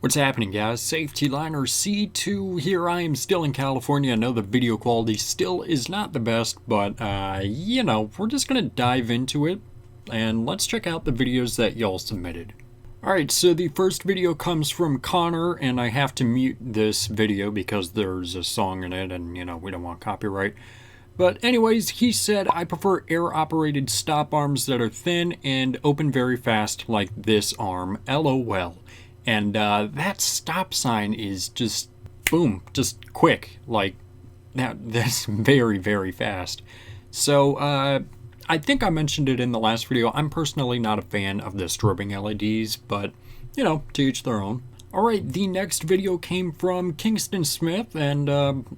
What's happening, guys? Safety Liner C2 here. I am still in California. I know the video quality still is not the best, but we're just gonna dive into it and let's check out the videos that y'all submitted. Alright, so the first video comes from Connor, and I have to mute this video because there's a song in it and we don't want copyright. But anyways, he said, I prefer air-operated stop arms that are thin and open very fast like this arm, LOL. And that stop sign is just, boom, just quick, like that's very, very fast. So I think I mentioned it in the last video. I'm personally not a fan of the strobing LEDs, but to each their own. Alright, the next video came from Kingston Smith, and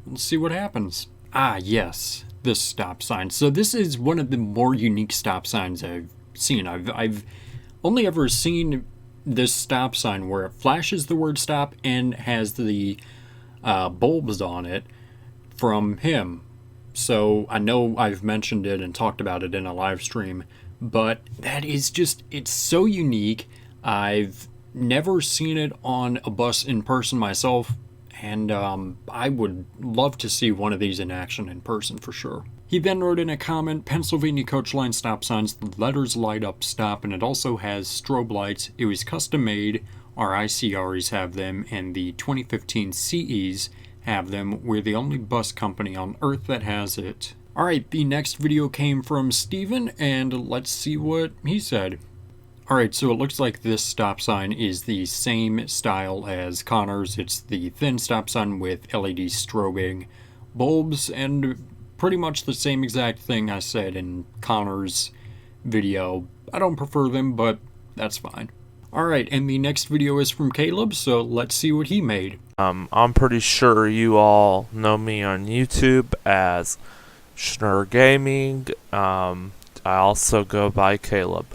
let's see what happens. Ah, yes, this stop sign. So this is one of the more unique stop signs I've seen. I've only ever seen this stop sign where it flashes the word stop and has the bulbs on it from him. So I know I've mentioned it and talked about it in a live stream, but that is just, it's so unique. I've never seen it on a bus in person myself, and I would love to see one of these in action in person for sure. He then wrote in a comment, Pennsylvania Coach Line stop signs, the letters light up stop, and it also has strobe lights. It was custom made. Our ICRs have them, and the 2015 CEs have them. We're the only bus company on earth that has it. Alright, the next video came from Steven, and let's see what he said. Alright, so it looks like this stop sign is the same style as Connor's. It's the thin stop sign with LED strobing bulbs, and pretty much the same exact thing I said in Connor's video. I don't prefer them, but that's fine. Alright, and the next video is from Caleb, so let's see what he made. I'm pretty sure you all know me on YouTube as Schnur Gaming. I also go by Caleb.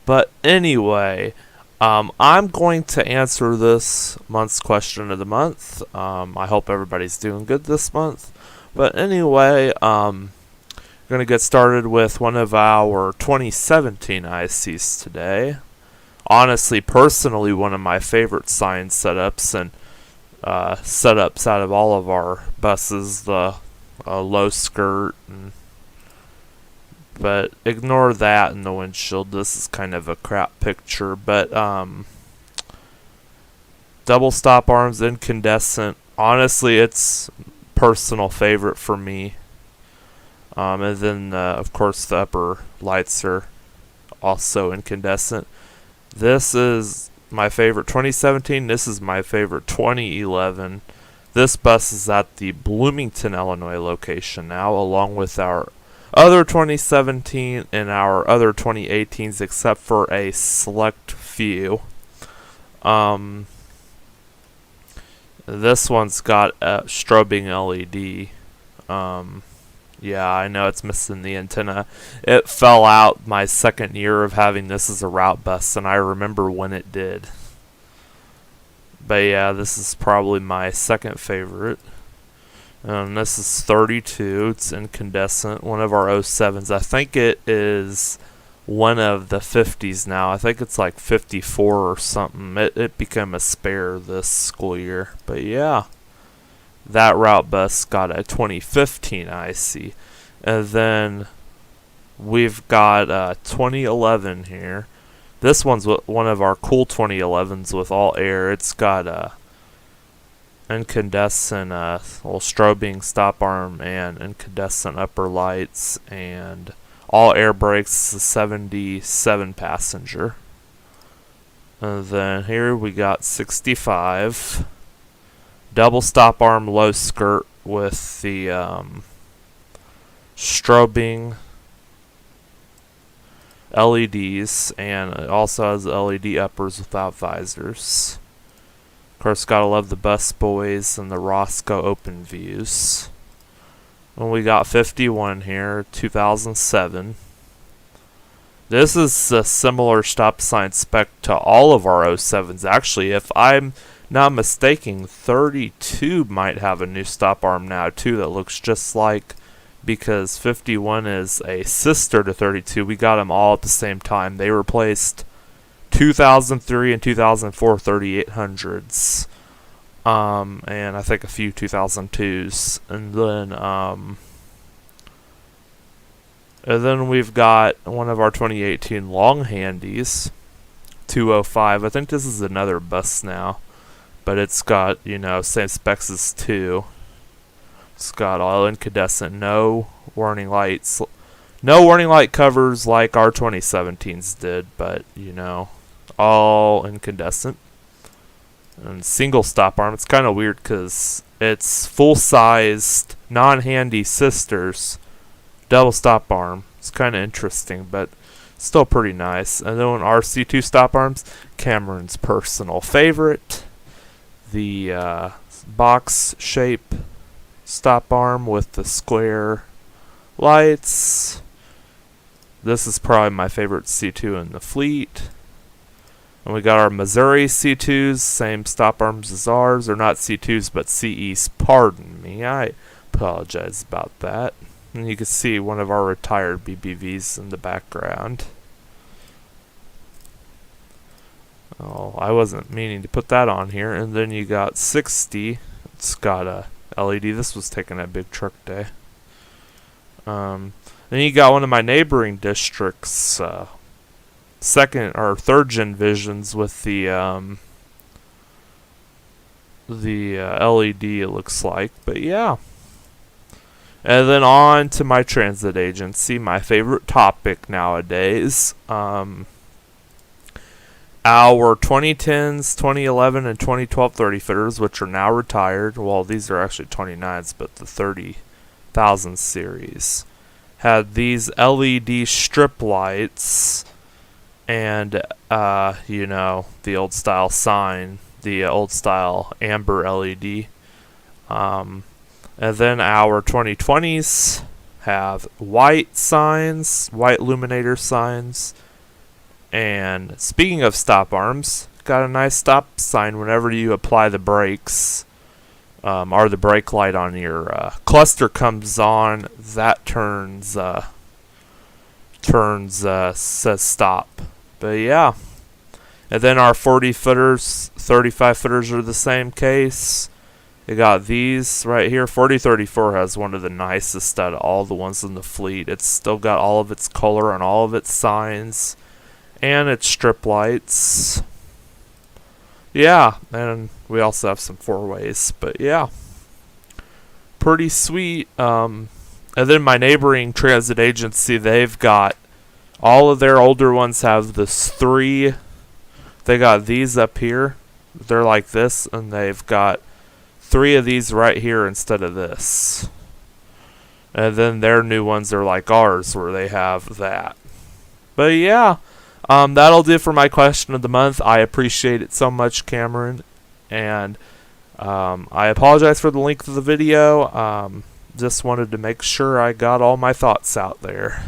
But anyway, I'm going to answer this month's question of the month. I hope everybody's doing good this month. But anyway, going to get started with one of our 2017 ICs today. Honestly, personally, one of my favorite sign setups and setups out of all of our buses, the low skirt. But ignore that and the windshield. This is kind of a crap picture. But double stop arms, incandescent. Honestly, it's personal favorite for me. And then of course the upper lights are also incandescent. This is my favorite 2017. This is my favorite 2011. This bus is at the Bloomington, Illinois location now, along with our other 2017 and our other 2018s, except for a select few. This one's got a strobing LED. Yeah, I know it's missing the antenna. It fell out my second year of having this as a route bus, and I remember when it did. But yeah, this is probably my second favorite. And this is 32. It's incandescent. One of our 07s. I think it is one of the 50s now. I think it's like 54 or something. It became a spare this school year. But yeah, that route bus got a 2015 IC. And then we've got 2011 here. This one's one of our cool 2011s with all air. It's got a incandescent little strobing stop arm and incandescent upper lights and all air brakes, 77 passenger. And then here we got 65 double stop arm low skirt with the strobing LEDs, and it also has LED uppers without visors. Of course, gotta love the bus boys and the Roscoe open views. And we got 51 here, 2007. This is a similar stop sign spec to all of our 07s. Actually, if I'm not mistaken, 32 might have a new stop arm now too that looks just like, because 51 is a sister to 32. We got them all at the same time. They replaced 2003 and 2004 3800s. And I think a few 2002s. And then we've got one of our 2018 long handies, 205. I think this is another bus now, but it's got, same specs as 2. It's got all incandescent, no warning lights. No warning light covers like our 2017s did, but, all incandescent. And single stop arm. It's kind of weird because it's full-sized, non-handy sisters, double stop arm. It's kind of interesting, but still pretty nice. And then our C2 stop arms, Cameron's personal favorite. The box shape stop arm with the square lights. This is probably my favorite C2 in the fleet. And we got our Missouri C2s, same stop arms as ours. They're not C2s, but CEs. Pardon me. I apologize about that. And you can see one of our retired BBVs in the background. Oh, I wasn't meaning to put that on here. And then you got 60. It's got a LED. This was taken at Big Truck Day. Then you got one of my neighboring districts, second or third gen visions with the LED. It looks like, but yeah. And then on to my transit agency, my favorite topic nowadays. Our 2010s, 2011, and 2012 30 footers, which are now retired. Well, these are actually 29s, but the 30,000 series had these LED strip lights and, the old style sign, the old style amber LED. And then our 2020s have white signs, white illuminator signs. And speaking of stop arms, got a nice stop sign whenever you apply the brakes, or the brake light on your cluster comes on. That turns says stop. But yeah, and then our 40 footers, 35 footers are the same case. You got these right here. 4034 has one of the nicest out of all the ones in the fleet. It's still got all of its color and all of its signs. And its strip lights. Yeah, and we also have some 4-ways, but yeah. Pretty sweet. And then my neighboring transit agency, they've got all of their older ones have this 3. They got these up here. They're like this, and they've got 3 of these right here instead of this. And then their new ones are like ours, where they have that. But yeah. That'll do for my question of the month. I appreciate it so much, Cameron. And I apologize for the length of the video. Just wanted to make sure I got all my thoughts out there.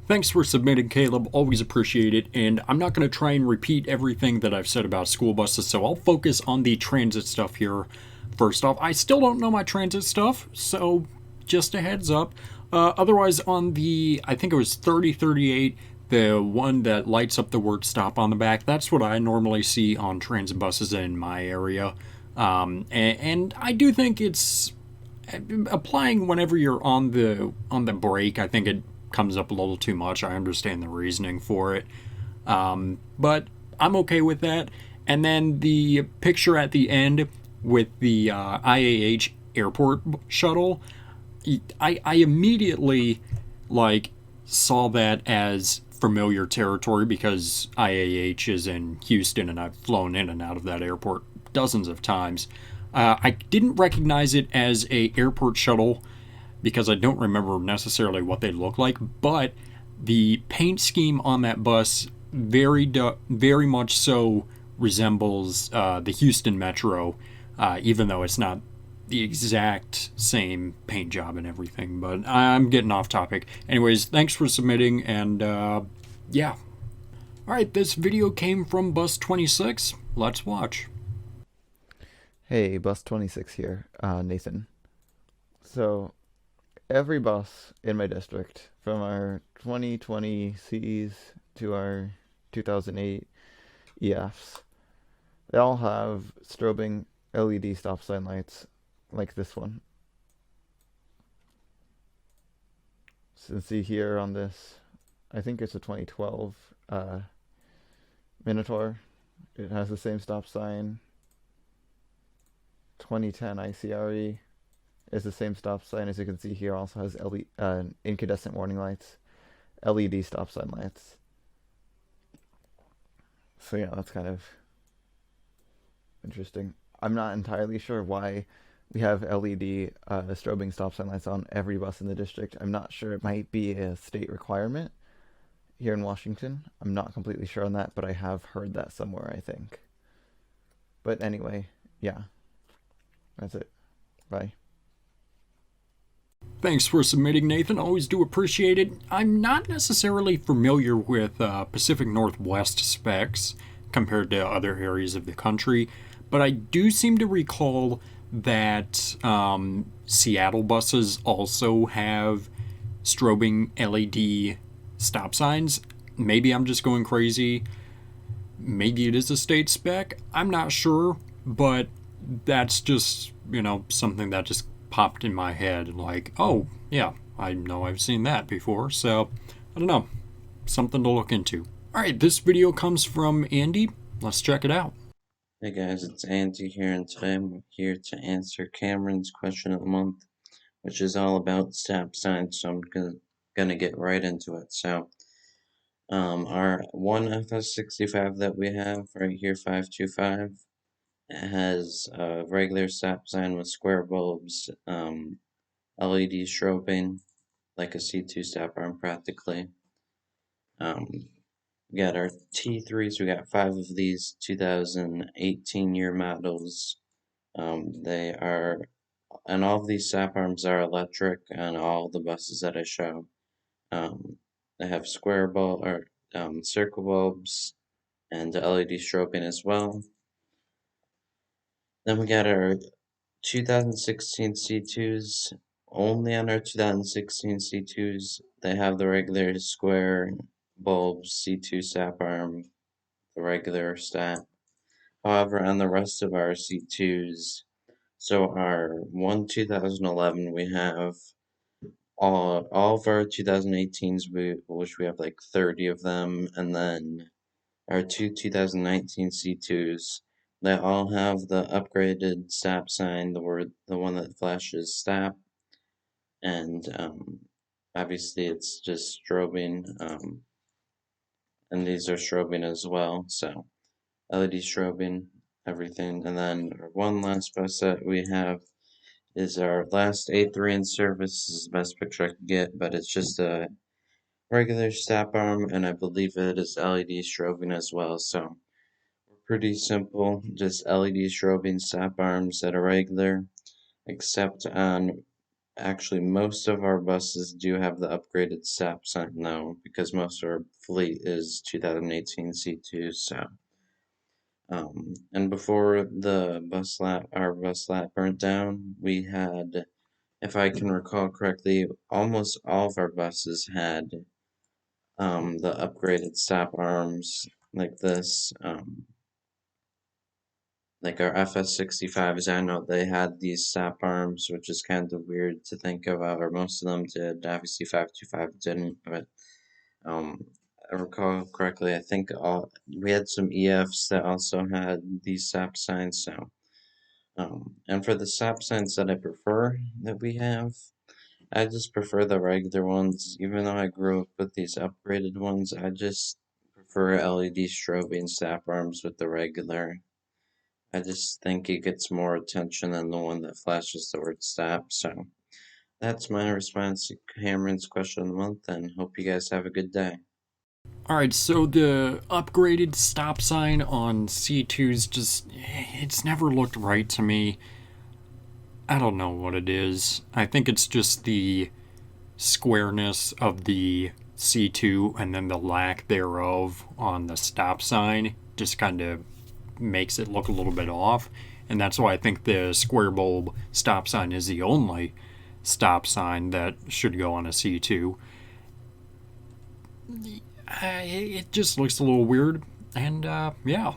Thanks for submitting, Caleb. Always appreciate it. And I'm not going to try and repeat everything that I've said about school buses, so I'll focus on the transit stuff here. First off, I still don't know my transit stuff, so just a heads up. Otherwise, on the, I think it was 3038, the one that lights up the word stop on the back, that's what I normally see on transit buses in my area. And I do think it's applying whenever you're on the brake. I think it comes up a little too much. I understand the reasoning for it, but I'm okay with that. And then the picture at the end with the IAH airport shuttle, I immediately saw that as familiar territory because IAH is in Houston and I've flown in and out of that airport dozens of times. I didn't recognize it as a airport shuttle because I don't remember necessarily what they look like, but the paint scheme on that bus very much so resembles the Houston Metro, even though it's not the exact same paint job and everything, but I'm getting off topic. Anyways, thanks for submitting, and yeah. Alright, this video came from Bus 26. Let's watch. Hey, Bus 26 here, Nathan. So, every bus in my district, from our 2020 Cs to our 2008 EFs, they all have strobing LED stop sign lights like this one. So you can see here on this, I think it's a 2012 Minotaur. It has the same stop sign. 2010 ICRE is the same stop sign. As you can see here, also has incandescent warning lights, LED stop sign lights. So yeah, that's kind of interesting. I'm not entirely sure why we have LED strobing stop sign lights on every bus in the district. I'm not sure. It might be a state requirement here in Washington. I'm not completely sure on that, but I have heard that somewhere, I think. But anyway, yeah, that's it. Bye. Thanks for submitting, Nathan. Always do appreciate it. I'm not necessarily familiar with Pacific Northwest specs compared to other areas of the country, but I do seem to recall that Seattle buses also have strobing LED stop signs. Maybe I'm just going crazy. Maybe it is a state spec. I'm not sure, but that's just, something that just popped in my head. Like, oh, yeah, I know I've seen that before. So, I don't know. Something to look into. Alright, this video comes from Andy. Let's check it out. Hey guys, it's Andy here, and today I'm here to answer Cameron's question of the month, which is all about stop signs, so I'm gonna get right into it. So, our one FS65 that we have right here, 525, it has a regular stop sign with square bulbs, LED strobing, like a C2 stop arm practically. We got our T3s, we got 5 of these 2018 year models. They are, and all of these stop arms are electric on all the buses that I show. They have square bulb or circle bulbs and LED strobing as well. Then we got our 2016 C2s. Only on our 2016 C2s, they have the regular square bulbs, C2 stop arm, the regular stop. However, on the rest of our C2s, so our one 2011, we have all of our 2018s, which we have like 30 of them, and then our two 2019 C2s. They all have the upgraded stop sign, the one that flashes stop, and obviously it's just strobing, and these are strobing as well. So LED strobing, everything, and then one last bus that we have is our last A3 in service. This is the best picture I can get, but it's just a regular stop arm, and I believe it is LED strobing as well. So pretty simple, just LED strobing stop arms that are regular, except on actually most of our buses do have the upgraded stop sign though, because most of our fleet is 2018 C2. So and before our bus lap burnt down, we had, if I can recall correctly, almost all of our buses had the upgraded stop arms like this. Like our FS65s, I know they had these stop arms, which is kind of weird to think about, or most of them did. Obviously, 525 didn't, but I recall correctly, I think we had some EFs that also had these stop signs. So, and for the stop signs that I prefer that we have, I just prefer the regular ones. Even though I grew up with these upgraded ones, I just prefer LED strobing stop arms with the regular. I just think it gets more attention than the one that flashes the word stop. So that's my response to Cameron's question of the month, and hope you guys have a good day. Alright, so the upgraded stop sign on C2s it's never looked right to me. I don't know what it is. I think it's just the squareness of the C2 and then the lack thereof on the stop sign just kind of makes it look a little bit off. And that's why I think the square bulb stop sign is the only stop sign that should go on a C2. It just looks a little weird. And yeah.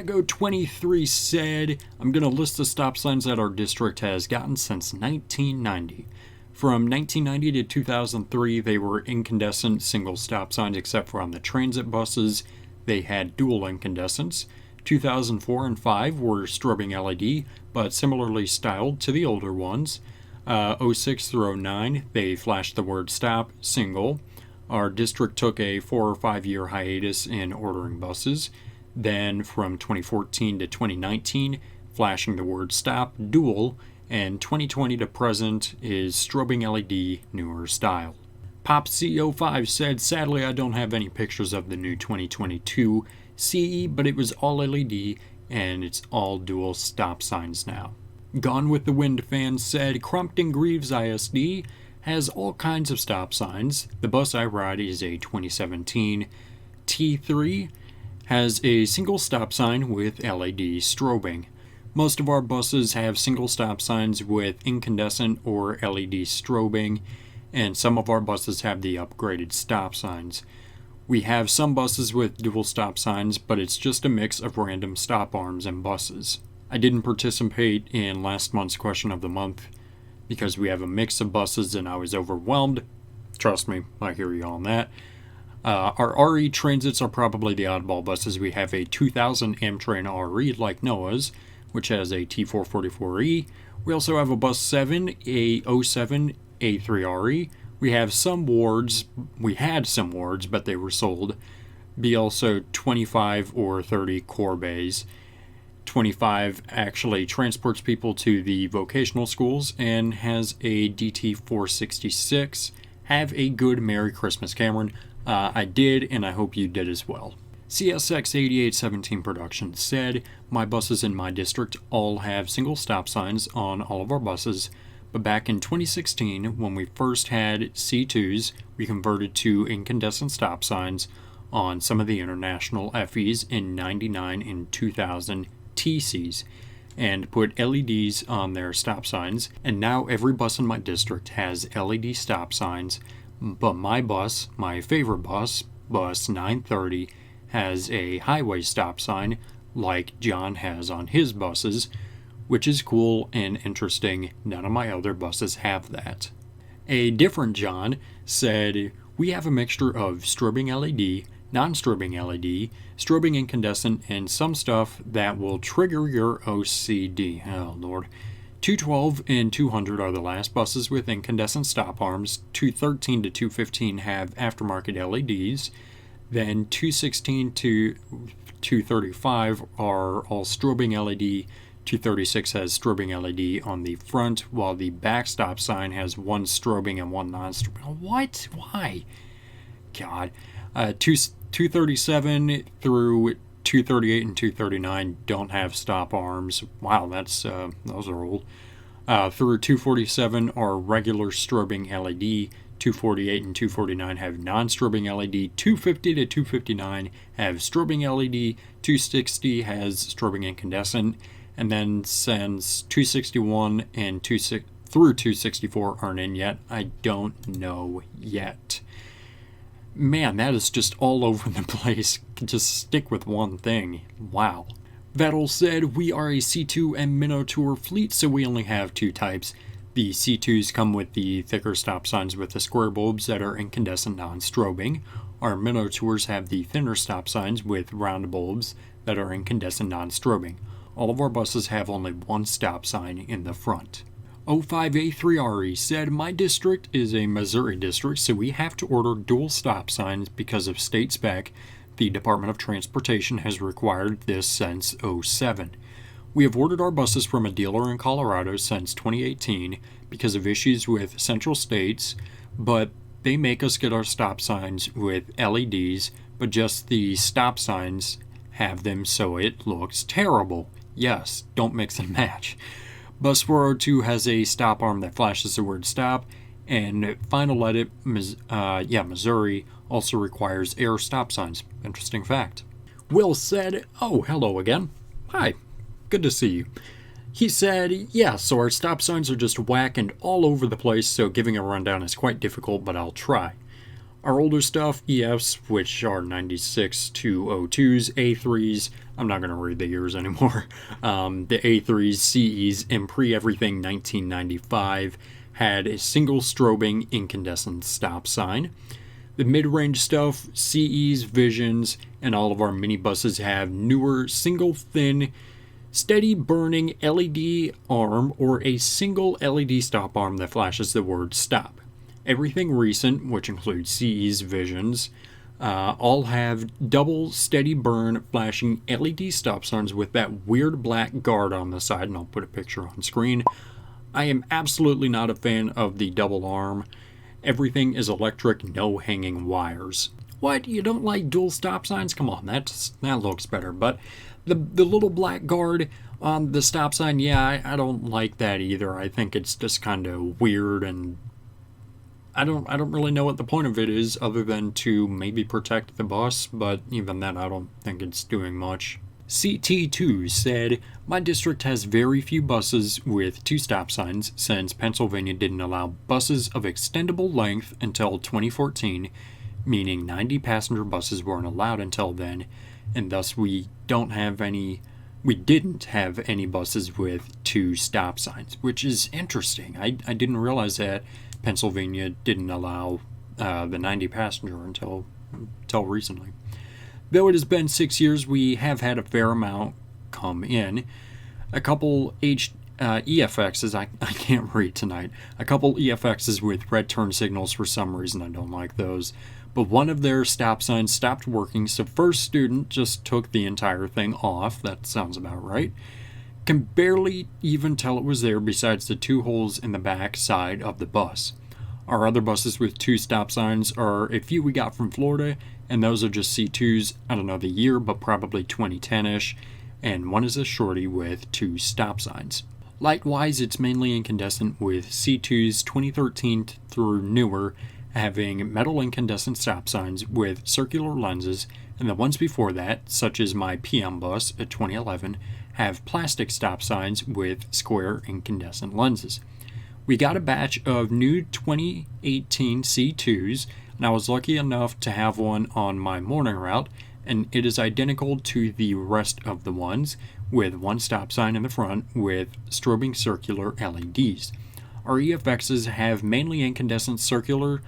Go 23 said, I'm going to list the stop signs that our district has gotten since 1990. From 1990 to 2003, they were incandescent single stop signs, except for on the transit buses, they had dual incandescents. 2004 and 5 were strobing LED, but similarly styled to the older ones. 06 through 09, they flashed the word stop, single. Our district took a 4 or 5 year hiatus in ordering buses. Then from 2014 to 2019, flashing the word stop, dual, and 2020 to present is strobing LED, newer style. PopCO5 said, sadly I don't have any pictures of the new 2022 CE, but it was all LED and it's all dual stop signs now. Gone with the Wind fan said, Crumpton Greaves ISD has all kinds of stop signs. The bus I ride is a 2017 T3, has a single stop sign with LED strobing. Most of our buses have single stop signs with incandescent or LED strobing, and some of our buses have the upgraded stop signs. We have some buses with dual stop signs, but it's just a mix of random stop arms and buses. I didn't participate in last month's question of the month because we have a mix of buses and I was overwhelmed. Trust me, I hear you on that. Our RE transits are probably the oddball buses. We have a 2000 Amtrak RE like Noah's, which has a T444E. We also have a bus 7, a 07 A3RE. We have some wards. We had some wards, but they were sold. Be also 25 or 30 core bays. 25 actually transports people to the vocational schools and has a DT466. Have a good Merry Christmas, Cameron. I did, and I hope you did as well. CSX8817 Production said, my buses in my district all have single stop signs on all of our buses, but back in 2016, when we first had C2s, we converted to incandescent stop signs on some of the international FEs in 99 and 2000 TCs, and put LEDs on their stop signs, and now every bus in my district has LED stop signs. But my bus, my favorite bus, bus 930, has a highway stop sign like John has on his buses, which is cool and interesting. None of my other buses have that. A different John said, we have a mixture of strobing LED, non-strobing LED, strobing incandescent, and some stuff that will trigger your OCD. Oh, Lord. 212 and 200 are the last buses with incandescent stop arms. 213 to 215 have aftermarket LEDs. Then 216 to 235 are all strobing LED. 236 has strobing LED on the front, while the back stop sign has one strobing and one non-strobing. What? Why? God. 237 through 238 and 239 don't have stop arms. Wow, those are old. Through 247 are regular strobing LED. 248 and 249 have non-strobing LED. 250 to 259 have strobing LED. 260 has strobing incandescent. And then since 261 and through 264 aren't in yet, I don't know yet. Man, that is just all over the place. Just stick with one thing. Wow. Vettel said, we are a C2 and Minnow Tour fleet, so we only have two types. The C2s come with the thicker stop signs with the square bulbs that are incandescent non-strobing. Our Minnow Tours have the thinner stop signs with round bulbs that are incandescent non-strobing. All of our buses have only one stop sign in the front. 05A3RE said, my district is a Missouri district, so we have to order dual stop signs because of state spec. The Department of Transportation has required this since 07. We have ordered our buses from a dealer in Colorado since 2018 because of issues with Central States, but they make us get our stop signs with LEDs, but just the stop signs have them so it looks terrible. Yes, don't mix and match. Bus 402 has a stop arm that flashes the word stop, and Final Edit, Missouri, also requires air stop signs. Interesting fact. Will said, "Oh, hello again. Hi, good to see you." He said, "Yeah, so our stop signs are just whack and all over the place, so giving a rundown is quite difficult, but I'll try. Our older stuff, EFs, which are 96 202s, A3s, I'm not going to read the years anymore, the A3s, CEs, and pre-everything 1995 had a single strobing incandescent stop sign. The mid-range stuff, CEs, Visions, and all of our minibuses have newer, single thin, steady burning LED arm or a single LED stop arm that flashes the word stop. Everything recent, which includes CEs, Visions, all have double steady burn flashing LED stop signs with that weird black guard on the side, and I'll put a picture on screen. I am absolutely not a fan of the double arm. Everything is electric, no hanging wires." What? You don't like dual stop signs? Come on, that looks better. But the little black guard on the stop sign, yeah, I don't like that either. I think it's just kind of weird, and I don't really know what the point of it is other than to maybe protect the bus, but even then I don't think it's doing much. CT2 said, "My district has very few buses with two stop signs since Pennsylvania didn't allow buses of extendable length until 2014, meaning 90 passenger buses weren't allowed until then, and thus we didn't have any buses with two stop signs," which is interesting. I didn't realize that Pennsylvania didn't allow the 90 passenger until recently. Though it has been 6 years, we have had a fair amount come in. A couple EFXs, I can't read tonight, a couple EFXs with red turn signals for some reason. I don't like those. But one of their stop signs stopped working, so first student just took the entire thing off. That sounds about right. Can barely even tell it was there besides the two holes in the back side of the bus. Our other buses with two stop signs are a few we got from Florida, and those are just C2s. I don't know the year, but probably 2010-ish, and one is a shorty with two stop signs. Light-wise, it's mainly incandescent, with C2s 2013 through newer having metal incandescent stop signs with circular lenses, and the ones before that, such as my PM bus at 2011, have plastic stop signs with square incandescent lenses. We got a batch of new 2018 C2s, and I was lucky enough to have one on my morning route, and it is identical to the rest of the ones, with one stop sign in the front with strobing circular LEDs. Our EFXs have mainly incandescent circular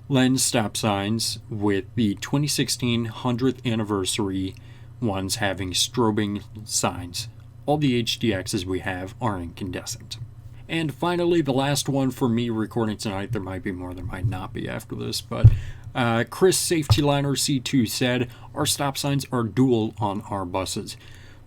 lens stop signs, with the 2016 100th anniversary ones having strobing signs. All the HDXs we have are incandescent. And finally, the last one for me recording tonight, there might be more, there might not be after this, but Chris Safety Liner C2 said, "Our stop signs are dual on our buses.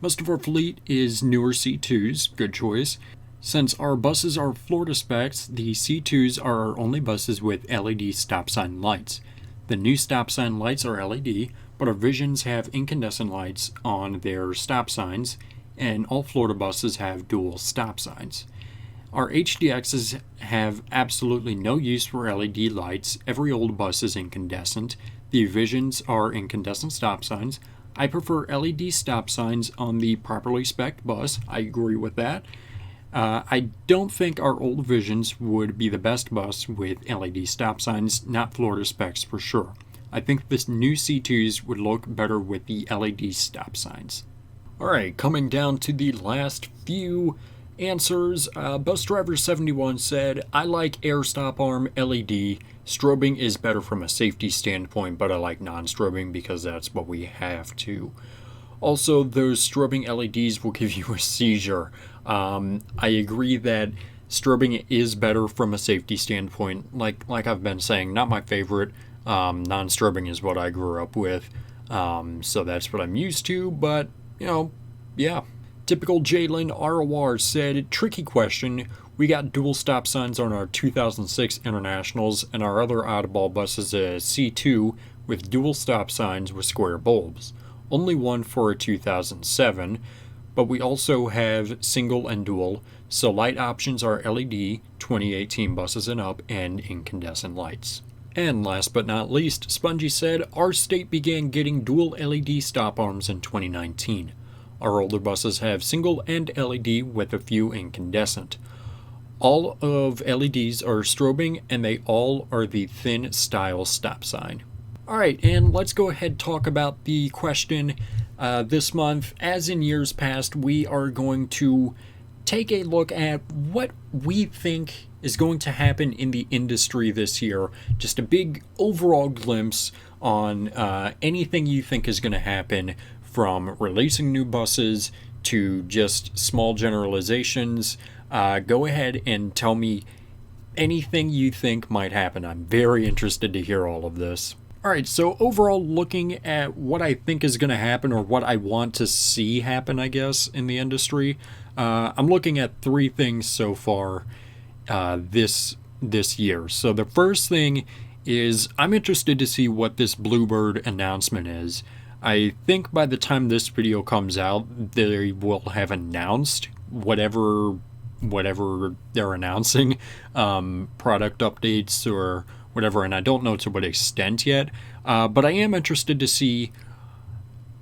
Most of our fleet is newer C2s, good choice. Since our buses are Florida specs, the C2s are our only buses with LED stop sign lights. The new stop sign lights are LED, but our Visions have incandescent lights on their stop signs, and all Florida buses have dual stop signs. Our HDXs have absolutely no use for LED lights. Every old bus is incandescent. The Visions are incandescent stop signs. I prefer LED stop signs on the properly spec'd bus. I agree with that. I don't think our old Visions would be the best bus with LED stop signs, not Florida specs for sure. I think this new C2s would look better with the LED stop signs." Alright, coming down to the last few answers. Bus driver 71 said, "I like air stop arm LED. Strobing is better from a safety standpoint, but I like non-strobing because that's what we have to. Also, those strobing LEDs will give you a seizure." I agree that strobing is better from a safety standpoint. Like I've been saying, not my favorite. Non-strobing is what I grew up with, so that's what I'm used to, but, yeah. Typical Jalen ROR said, "Tricky question. We got dual stop signs on our 2006 Internationals, and our other oddball bus is a C2 with dual stop signs with square bulbs. Only one for a 2007, but we also have single and dual. So light options are LED, 2018 buses and up, and incandescent lights. And last but not least, Spongy said, our state began getting dual LED stop arms in 2019. Our older buses have single and LED with a few incandescent. All of LEDs are strobing and they all are the thin style stop sign. Alright, and let's go ahead and talk about the question this month. As in years past, we are going to take a look at what we think is going to happen in the industry this year. Just a big overall glimpse on anything you think is going to happen, from releasing new buses to just small generalizations. Go ahead and tell me anything you think might happen. I'm very interested to hear all of this. Alright, so overall, looking at what I think is going to happen, or what I want to see happen, I guess, in the industry, I'm looking at three things so far this year. So the first thing is I'm interested to see what this Bluebird announcement is. I think by the time this video comes out, they will have announced whatever they're announcing, product updates or whatever, and I don't know to what extent yet, but I am interested to see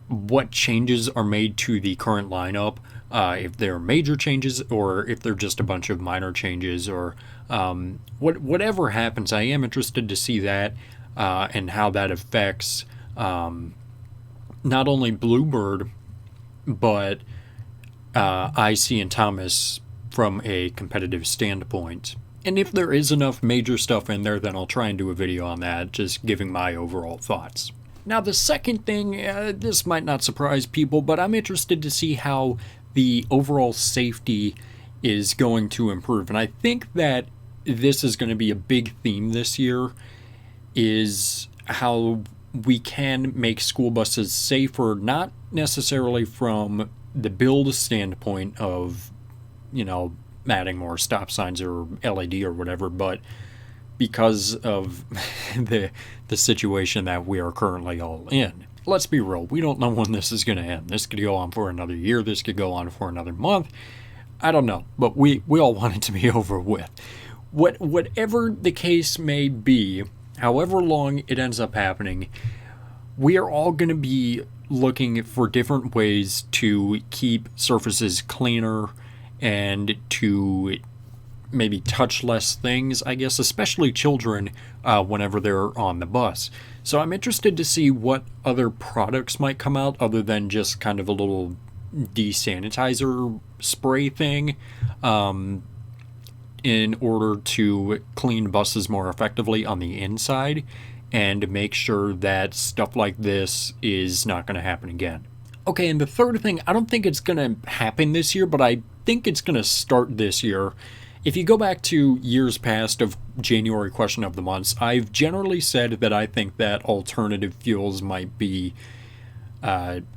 what changes are made to the current lineup, if there are major changes or if they're just a bunch of minor changes, or whatever happens. I am interested to see that and how that affects not only Bluebird but IC and Thomas from a competitive standpoint. And if there is enough major stuff in there, then I'll try and do a video on that, just giving my overall thoughts. Now, the second thing, this might not surprise people, but I'm interested to see how the overall safety is going to improve. And I think that this is going to be a big theme this year, is how we can make school buses safer, not necessarily from the build standpoint of, adding more stop signs or LED or whatever, but because of the situation that we are currently all in. Let's be real, we don't know when this is going to end. This could go on for another year, this could go on for another month. I don't know, but we all want it to be over with. Whatever the case may be, however long it ends up happening, we are all going to be looking for different ways to keep surfaces cleaner and to maybe touch less things, I guess, especially children whenever they're on the bus. So I'm interested to see what other products might come out other than just kind of a little desanitizer spray thing in order to clean buses more effectively on the inside and make sure that stuff like this is not going to happen again. Okay, and the third thing, I don't think it's going to happen this year, but I think it's going to start this year. If you go back to years past of January question of the months, I've generally said that I think that alternative fuels might be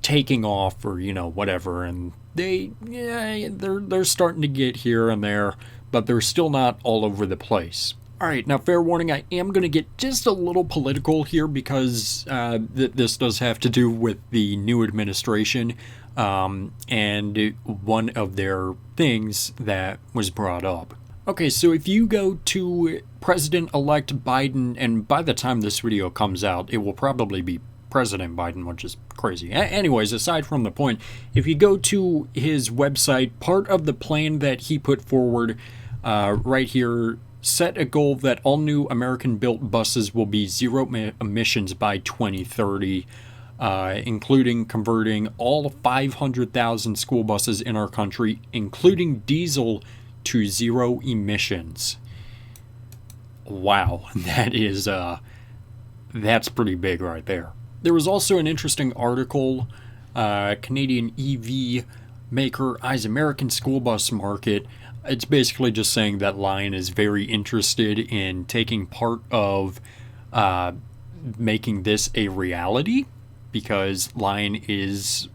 taking off, or whatever, and they're starting to get here and there, but they're still not all over the place. Alright, now fair warning, I am going to get just a little political here because this does have to do with the new administration and one of their things that was brought up. Okay, so if you go to President-elect Biden, and by the time this video comes out, it will probably be President Biden, which is crazy. Anyways, aside from the point, if you go to his website, part of the plan that he put forward right here, set a goal that all new American-built buses will be zero emissions by 2030, including converting all 500,000 school buses in our country, including diesel, to zero emissions. Wow, that's pretty big right there. There was also an interesting article, Canadian EV maker eyes American school bus market. It's basically just saying that Lion is very interested in taking part of making this a reality, because Lion is,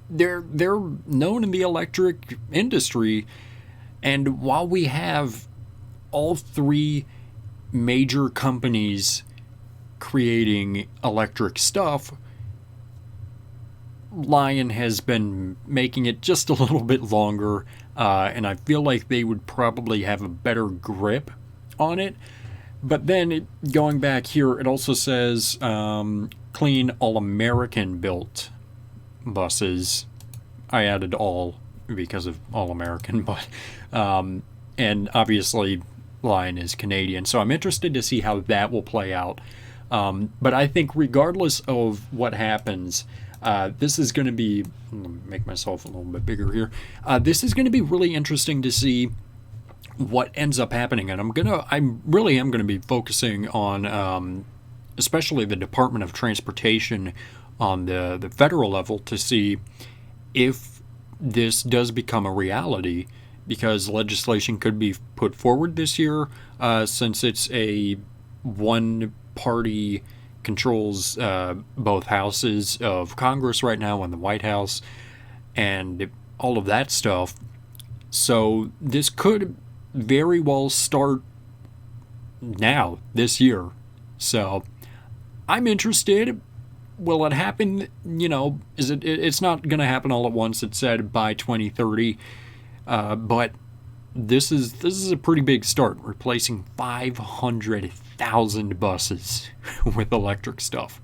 they're known in the electric industry, and while we have all three major companies creating electric stuff, Lion has been making it just a little bit longer. and I feel like they would probably have a better grip on it. But then going back here, it also says clean All-American built buses. I added all because of All-American, but and obviously Lion is Canadian, so I'm interested to see how that will play out. But I think regardless of what happens, this is going to be, make myself a little bit bigger here. This is going to be really interesting to see what ends up happening, and I really am going to be focusing on, especially the Department of Transportation on the federal level to see if this does become a reality, because legislation could be put forward this year, since it's a one party controls both houses of Congress right now and the White House and all of that stuff. So this could very well start now, this year. So I'm interested. Will it happen? It's not going to happen all at once. It said by 2030. But this is a pretty big start, replacing 500,000 buses with electric stuff.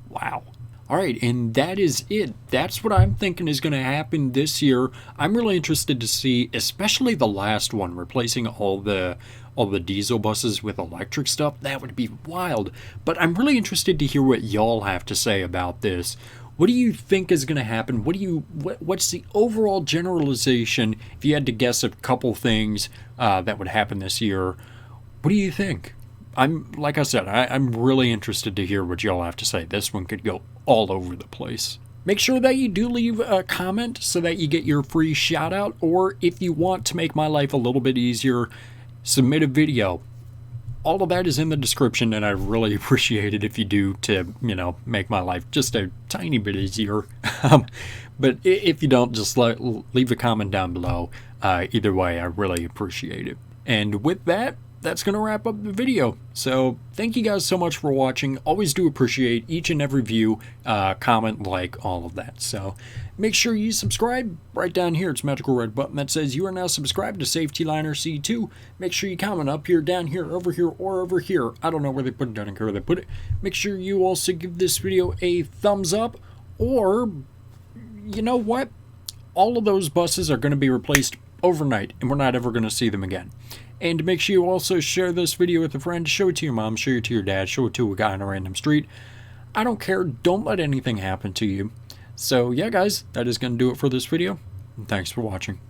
Wow. All right, and that is it. That's what I'm thinking is going to happen this year. I'm really interested to see, especially the last one, replacing all the diesel buses with electric stuff. That would be wild. But I'm really interested to hear what y'all have to say about this. What do you think is going to happen? What's the overall generalization? If you had to guess a couple things that would happen this year, what do you think? Like I said, I'm really interested to hear what y'all have to say. This one could go all over the place. Make sure that you do leave a comment so that you get your free shout out, or if you want to make my life a little bit easier, submit a video. All of that is in the description, and I really appreciate it if you do, to make my life just a tiny bit easier. But if you don't, just leave a comment down below. Either way, I really appreciate it. And with that, that's going to wrap up the video. So thank you guys so much for watching. Always do appreciate each and every view, comment, like, all of that. So make sure you subscribe. Right down here, it's a magical red button that says you are now subscribed to Safety Liner C2. Make sure you comment up here, down here, over here, or over here. I don't know where they put it, I don't care where they put it. Make sure you also give this video a thumbs up, or you know what? All of those buses are going to be replaced overnight, and we're not ever going to see them again. And make sure you also share this video with a friend. Show it to your mom, show it to your dad, show it to a guy on a random street. I don't care. Don't let anything happen to you. So yeah, guys, that is going to do it for this video. Thanks for watching.